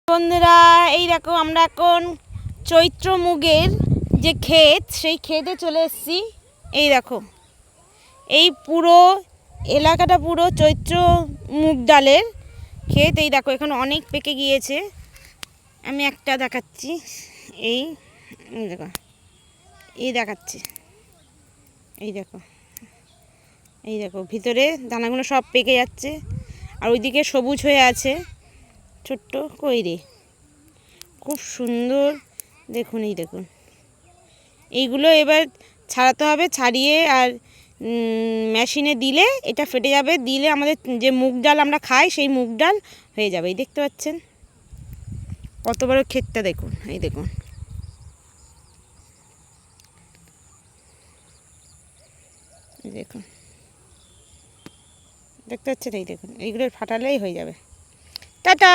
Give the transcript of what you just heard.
বন্ধুরা এই দেখো আমরা এখন চৈত্র মুগের যে ক্ষেত সেই ক্ষেতে চলে এসেছি। এই দেখো এই পুরো এলাকাটা পুরো চৈত্র মুগ ডালের ক্ষেত। এই দেখো এখানে অনেক পেকে গিয়েছে, আমি একটা দেখাচ্ছি। এই দেখো এই দেখাচ্ছি, এই দেখো এই দেখো ভিতরে দানাগুলো সব পেকে যাচ্ছে, আর ওইদিকে সবুজ হয়ে আছে ছোট্ট কইরে, খুব সুন্দর। দেখুন এই দেখুন, এইগুলো এবার ছাড়াতে হবে, ছাড়িয়ে আর মেশিনে দিলে এটা ফেটে যাবে, দিলে আমাদের যে মুগ ডাল আমরা খাই সেই মুগ ডাল হয়ে যাবে। এই দেখতে পাচ্ছেন কত বড় ক্ষেতটা, দেখুন এই দেখুন, এই দেখুন দেখতে পাচ্ছেন, এই দেখুন এইগুলো ফাটালেই হয়ে যাবে। টাটা।